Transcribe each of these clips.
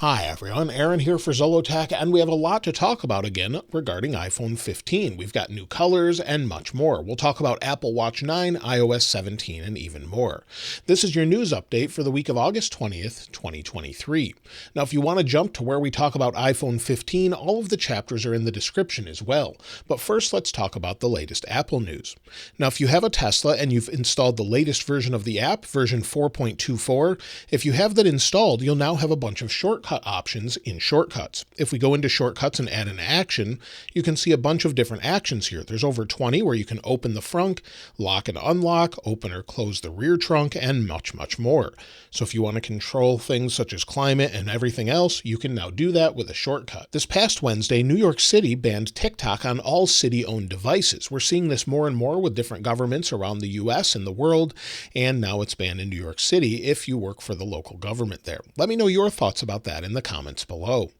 Hi everyone, Aaron here for Zollotech, and we have a lot to talk about again regarding iPhone 15. We've got new colors and much more. We'll talk about Apple Watch 9, iOS 17, and even more. This is your news update for the week of August 20th, 2023. Now, if you want to jump to where we talk about iPhone 15, all of the chapters are in the description as well. But first, let's talk about the latest Apple news. Now, if you have a Tesla and you've installed the latest version of the app, version 4.24, if you have that installed, you'll now have a bunch of shortcut options in shortcuts. If we go into shortcuts and add an action, you can see a bunch of different actions here. There's over 20 where you can open the front, lock and unlock, open or close the rear trunk, and much more. So if you want to control things such as climate and everything else, you can now do that with a shortcut. This past Wednesday, New York City banned TikTok on all city-owned devices. We're seeing this more and more with different governments around the US and the world, and now it's banned in New York City if you work for the local government there. Let me know your thoughts about that in the comments below.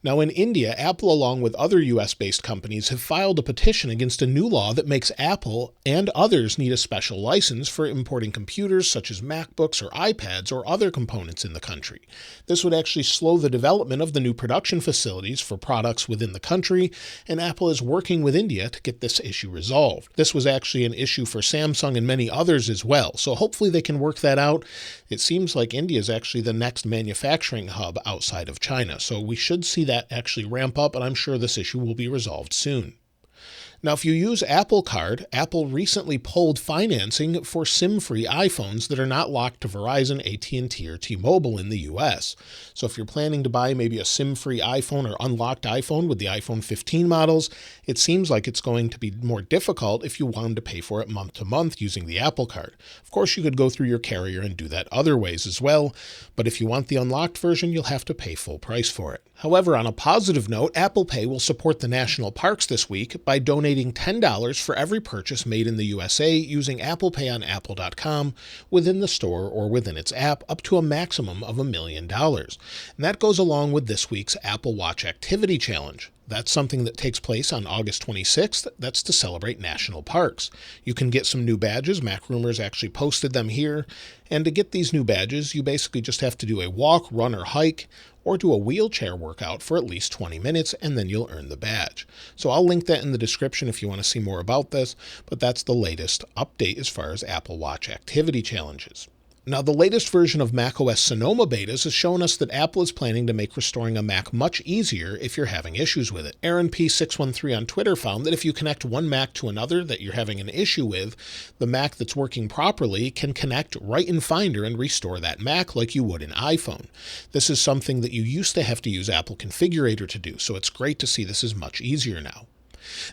Now in India, Apple along with other US-based companies have filed a petition against a new law that makes Apple and others need a special license for importing computers such as MacBooks or iPads or other components in the country. This would actually slow the development of the new production facilities for products within the country, and Apple is working with India to get this issue resolved. This was actually an issue for Samsung and many others as well, so hopefully they can work that out. It seems like India is actually the next manufacturing hub outside of China, so we should see that actually ramp up, and I'm sure this issue will be resolved soon. Now, if you use Apple Card, Apple recently pulled financing for SIM-free iPhones that are not locked to Verizon, AT&T, or T-Mobile in the US. So if you're planning to buy maybe a SIM-free iPhone or unlocked iPhone with the iPhone 15 models, it seems like it's going to be more difficult if you wanted to pay for it month to month using the Apple Card. Of course, you could go through your carrier and do that other ways as well, but if you want the unlocked version, you'll have to pay full price for it. However, on a positive note, Apple Pay will support the national parks this week by donating $10 for every purchase made in the USA using Apple Pay on Apple.com within the store or within its app, up to a maximum of $1 million. And that goes along with this week's Apple Watch Activity Challenge. That's something that takes place on August 26th. That's to celebrate national parks. You can get some new badges. MacRumors actually posted them here. And to get these new badges, you basically just have to do a walk, run, or hike, or do a wheelchair workout for at least 20 minutes, and then you'll earn the badge. So I'll link that in the description if you want to see more about this, but that's the latest update as far as Apple Watch Activity Challenges. Now, the latest version of macOS Sonoma betas has shown us that Apple is planning to make restoring a Mac much easier if you're having issues with it. Aaron P613 on Twitter found that if you connect one Mac to another that you're having an issue with, the Mac that's working properly can connect right in Finder and restore that Mac like you would an iPhone. This is something that you used to have to use Apple Configurator to do, so it's great to see this is much easier now.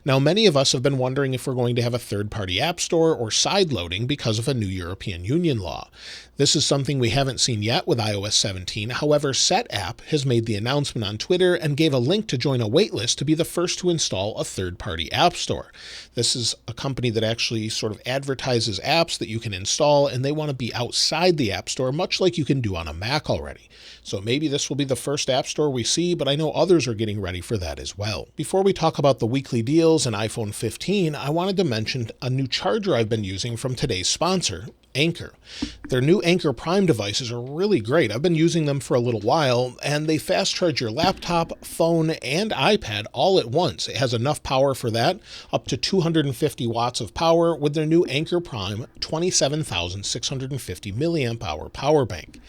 Now, many of us have been wondering if we're going to have a third-party app store or side-loading because of a new European Union law. This is something we haven't seen yet with iOS 17. However, SetApp has made the announcement on Twitter and gave a link to join a waitlist to be the first to install a third-party app store. This is a company that actually sort of advertises apps that you can install, and they want to be outside the app store, much like you can do on a Mac already. So maybe this will be the first app store we see, but I know others are getting ready for that as well. Before we talk about the weekly deals and iPhone 15, I wanted to mention a new charger I've been using from today's sponsor, Anker. Their new Anker Prime devices are really great. I've been using them for a little while, and they fast charge your laptop, phone, and iPad all at once. It has enough power for that, up to 250 watts of power with their new Anker Prime 27,650 milliamp hour power bank.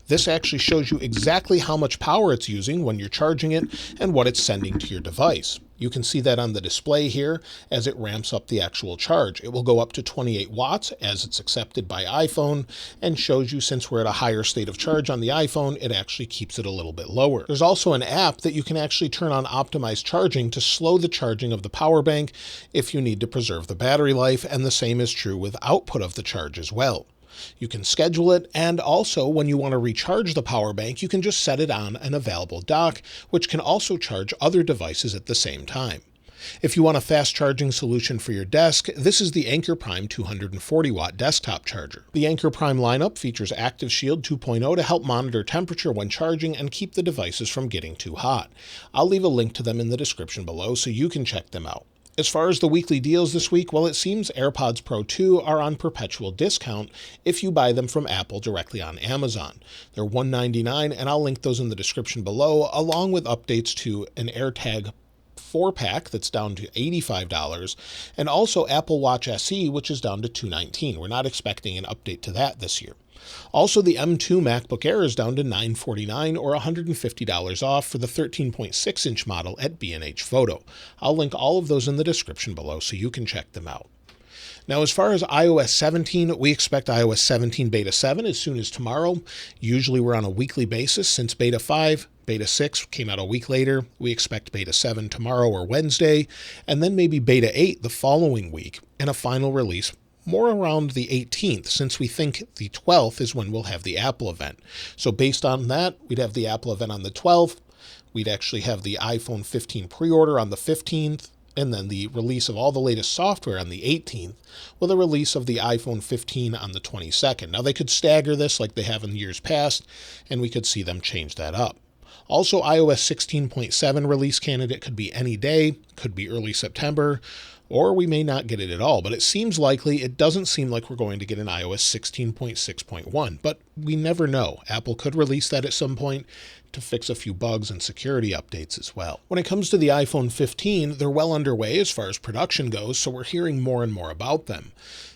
This actually shows you exactly how much power it's using when you're charging it and what it's sending to your device. You can see that on the display here as it ramps up the actual charge. It will go up to 28 watts as it's accepted by iPhone, and shows you since we're at a higher state of charge on the iPhone, it actually keeps it a little bit lower. There's also an app that you can actually turn on optimized charging to slow the charging of the power bank if you need to preserve the battery life, and the same is true with output of the charge as well. You can schedule it, and also when you want to recharge the power bank, you can just set it on an available dock, which can also charge other devices at the same time. If you want a fast charging solution for your desk, this is the Anker Prime 240 watt desktop charger. The Anker Prime lineup features Active Shield 2.0 to help monitor temperature when charging and keep the devices from getting too hot. I'll leave a link to them in the description below so you can check them out. As far as the weekly deals this week, well, it seems AirPods Pro 2 are on perpetual discount if you buy them from Apple directly on Amazon. They're $199, and I'll link those in the description below, along with updates to an AirTag 4-pack that's down to $85, and also Apple Watch SE, which is down to $219. We're not expecting an update to that this year. Also, the M2 MacBook Air is down to $949 or $150 off for the 13.6-inch model at B&H Photo. I'll link all of those in the description below so you can check them out. Now, as far as iOS 17, we expect iOS 17 Beta 7 as soon as tomorrow. Usually we're on a weekly basis since Beta 5. Beta 6 came out a week later. We expect Beta 7 tomorrow or Wednesday, and then maybe Beta 8 the following week, and a final release more around the 18th, since we think the 12th is when we'll have the Apple event. So based on that, we'd have the Apple event on the 12th. We'd actually have the iPhone 15 pre-order on the 15th, and then the release of all the latest software on the 18th, with a release of the iPhone 15 on the 22nd. Now, they could stagger this like they have in years past, and we could see them change that up. Also, iOS 16.7 release candidate could be any day, could be early September, or we may not get it at all, but it seems likely. It doesn't seem like we're going to get an iOS 16.6.1, but we never know. Apple could release that at some point to fix a few bugs and security updates as well. When it comes to the iPhone 15, they're well underway as far as production goes, so we're hearing more and more about them.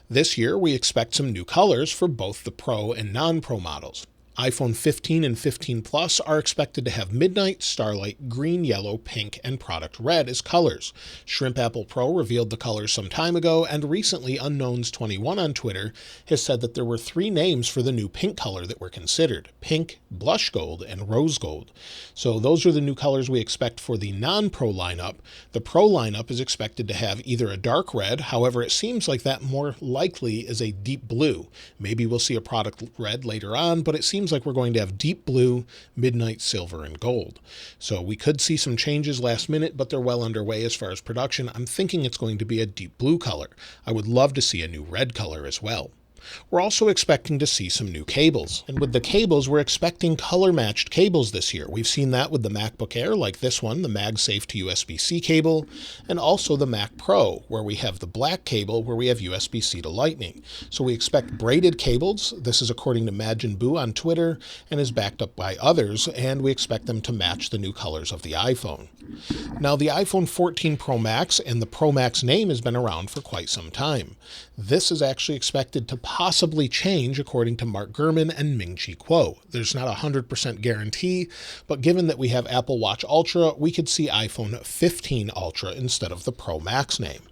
This year, we expect some new colors for both the Pro and non-Pro models. iPhone 15 and 15 Plus are expected to have midnight, starlight, green, yellow, pink, and product red as colors. Shrimp Apple Pro revealed the colors some time ago, and recently Unknowns21 on Twitter has said that there were 3 names for the new pink color that were considered: pink, blush gold, and rose gold. So those are the new colors we expect for the non-Pro lineup. The Pro lineup is expected to have either a dark red, however it seems like that more likely is a deep blue. Maybe we'll see a product red later on, but it seems like we're going to have deep blue, midnight silver, and gold. So we could see some changes last minute, but they're well underway as far as production. I'm thinking it's going to be a deep blue color. I would love to see a new red color as well. We're also expecting to see some new cables. And with the cables, we're expecting color-matched cables this year. We've seen that with the MacBook Air, like this one, the MagSafe to USB-C cable, and also the Mac Pro, where we have the black cable, where we have USB-C to Lightning. So we expect braided cables. This is according to Majin on Twitter and is backed up by others, and we expect them to match the new colors of the iPhone. Now, the iPhone 14 Pro Max and the Pro Max name has been around for quite some time. This is actually expected to possibly change according to Mark Gurman and Ming-Chi Kuo. There's not a 100% guarantee, but given that we have Apple Watch Ultra, we could see iPhone 15 Ultra instead of the Pro Max name.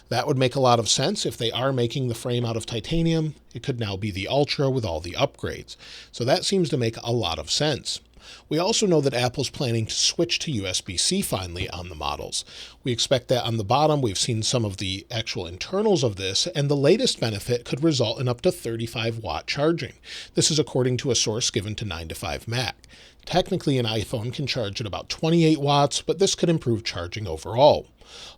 That would make a lot of sense. If they are making the frame out of titanium, it could now be the Ultra with all the upgrades. So that seems to make a lot of sense. We also know that Apple's planning to switch to USB-C finally on the models. We expect that on the bottom. We've seen some of the actual internals of this, and the latest benefit could result in up to 35-watt charging. This is according to a source given to 9to5Mac. Technically, an iPhone can charge at about 28 watts, but this could improve charging overall.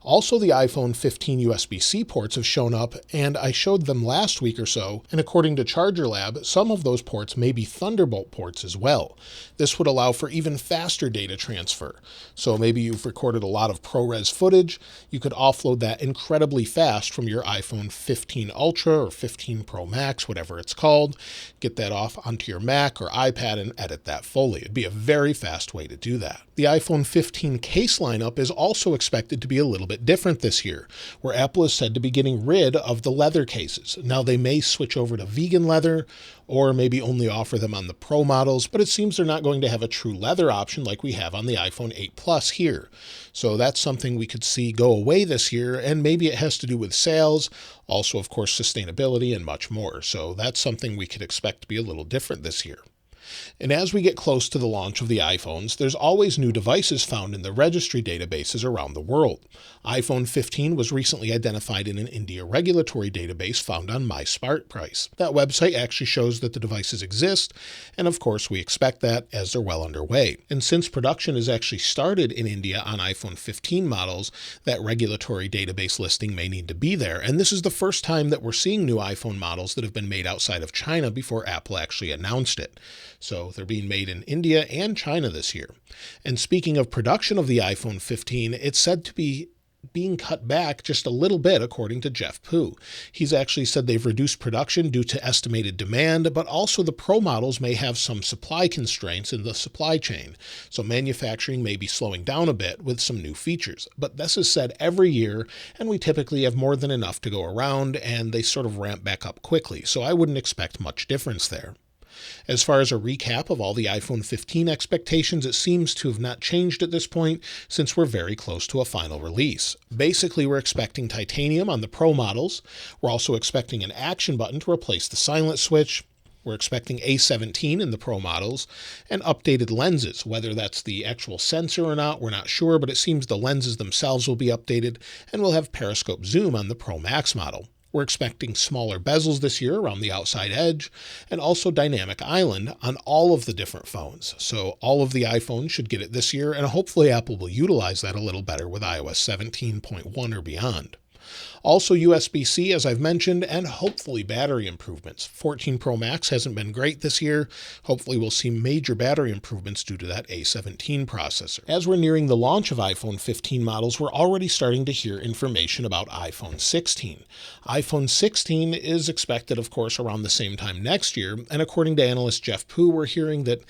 Also, the iPhone 15 USB-C ports have shown up, and I showed them last week or so, and according to Charger Lab, some of those ports may be Thunderbolt ports as well. This would allow for even faster data transfer. So maybe you've recorded a lot of ProRes footage, you could offload that incredibly fast from your iPhone 15 Ultra or 15 Pro Max, whatever it's called, get that off onto your Mac or iPad and edit that fully. It'd be a very fast way to do that. The iPhone 15 case lineup is also expected to be a little bit different this year, where Apple is said to be getting rid of the leather cases. Now, they may switch over to vegan leather or maybe only offer them on the Pro models, but it seems they're not going to have a true leather option like we have on the iPhone 8 Plus here. So that's something we could see go away this year, and maybe it has to do with sales, also, of course, sustainability and much more. So that's something we could expect to be a little different this year. And as we get close to the launch of the iPhones, there's always new devices found in the registry databases around the world. iPhone 15 was recently identified in an India regulatory database found on My Smart Price. That website actually shows that the devices exist, and of course we expect that as they're well underway. And since production has actually started in India on iPhone 15 models, that regulatory database listing may need to be there. And this is the first time that we're seeing new iPhone models that have been made outside of China before Apple actually announced it. So they're being made in India and China this year. And speaking of production of the iPhone 15, it's said to be being cut back just a little bit, according to Jeff Poo. He's actually said they've reduced production due to estimated demand, but also the Pro models may have some supply constraints in the supply chain. So manufacturing may be slowing down a bit with some new features. But this is said every year, and we typically have more than enough to go around, and they sort of ramp back up quickly. So I wouldn't expect much difference there. As far as a recap of all the iPhone 15 expectations, it seems to have not changed at this point since we're very close to a final release. Basically, we're expecting titanium on the Pro models. We're also expecting an action button to replace the silent switch. We're expecting A17 in the Pro models and updated lenses. Whether that's the actual sensor or not, we're not sure, but it seems the lenses themselves will be updated, and we'll have periscope zoom on the Pro Max model. We're expecting smaller bezels this year around the outside edge, and also dynamic island on all of the different phones. So all of the iPhones should get it this year, and hopefully Apple will utilize that a little better with iOS 17.1 or beyond. Also USB-C, as I've mentioned, and hopefully battery improvements. 14 Pro Max hasn't been great this year. Hopefully we'll see major battery improvements due to that A17 processor. As we're nearing the launch of iPhone 15 models, we're already starting to hear information about iPhone 16. iPhone 16 is expected, of course, around the same time next year, and according to analyst Jeff Poo, we're hearing that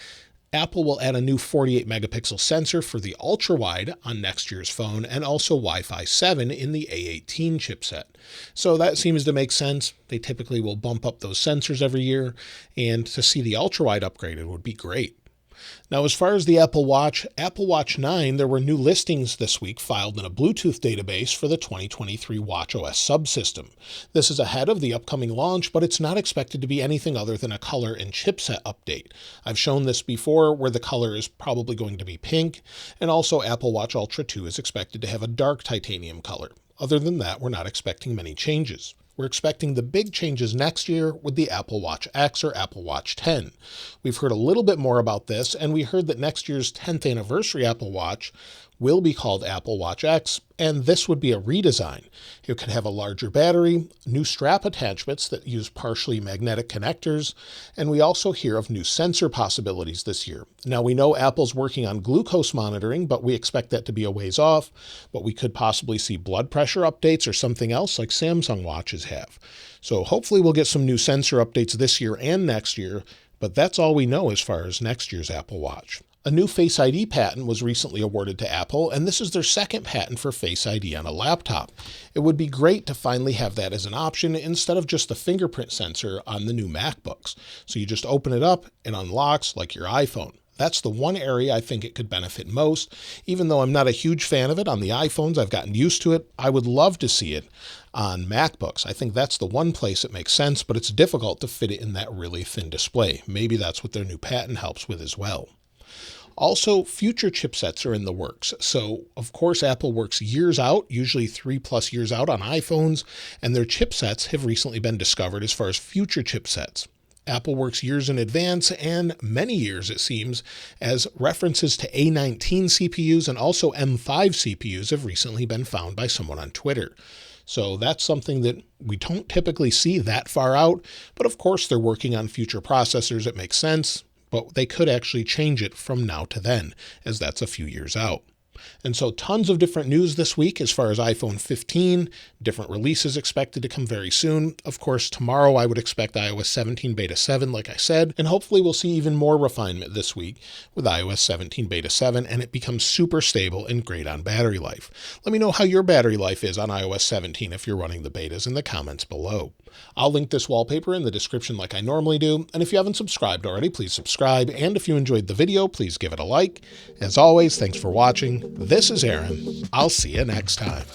Apple will add a new 48 megapixel sensor for the ultra-wide on next year's phone, and also Wi-Fi 7 in the A18 chipset. So that seems to make sense. They typically will bump up those sensors every year, and to see the ultra-wide upgraded would be great. Now, as far as the Apple Watch 9, there were new listings this week filed in a Bluetooth database for the 2023 watchOS subsystem. This is ahead of the upcoming launch, but it's not expected to be anything other than a color and chipset update. I've shown this before, where the color is probably going to be pink, and also Apple Watch Ultra 2 is expected to have a dark titanium color. Other than that, we're not expecting many changes. We're expecting the big changes next year with the Apple Watch X or Apple Watch 10. We've heard a little bit more about this, and we heard that next year's 10th anniversary Apple Watch will be called Apple Watch X, and this would be a redesign. It could have a larger battery, new strap attachments that use partially magnetic connectors, and we also hear of new sensor possibilities this year. Now, we know Apple's working on glucose monitoring, but we expect that to be a ways off, but we could possibly see blood pressure updates or something else like Samsung watches have. So hopefully we'll get some new sensor updates this year and next year, but that's all we know as far as next year's Apple Watch. A new FaceID patent was recently awarded to Apple, and this is their second patent for FaceID on a laptop. It would be great to finally have that as an option instead of just the fingerprint sensor on the new MacBooks. So you just open it up, it unlocks like your iPhone. That's the one area I think it could benefit most. Even though I'm not a huge fan of it on the iPhones, I've gotten used to it. I would love to see it on MacBooks. I think that's the one place it makes sense, but it's difficult to fit it in that really thin display. Maybe that's what their new patent helps with as well. Also, future chipsets are in the works. So, of course, Apple works years out, usually 3+ years out on iPhones, and their chipsets have recently been discovered as far as future chipsets. Apple works years in advance, and many years, it seems, as references to A19 CPUs and also M5 CPUs have recently been found by someone on Twitter. So that's something that we don't typically see that far out, but of course they're working on future processors. It makes sense. But they could actually change it from now to then, as that's a few years out. And so tons of different news this week as far as iPhone 15, different releases expected to come very soon. Of course, tomorrow I would expect iOS 17 Beta 7, like I said, and hopefully we'll see even more refinement this week with iOS 17 Beta 7, and it becomes super stable and great on battery life. Let me know how your battery life is on iOS 17 if you're running the betas in the comments below. I'll link this wallpaper in the description like I normally do, and if you haven't subscribed already, please subscribe, and if you enjoyed the video, please give it a like. As always, thanks for watching. This is Aaron. I'll see you next time.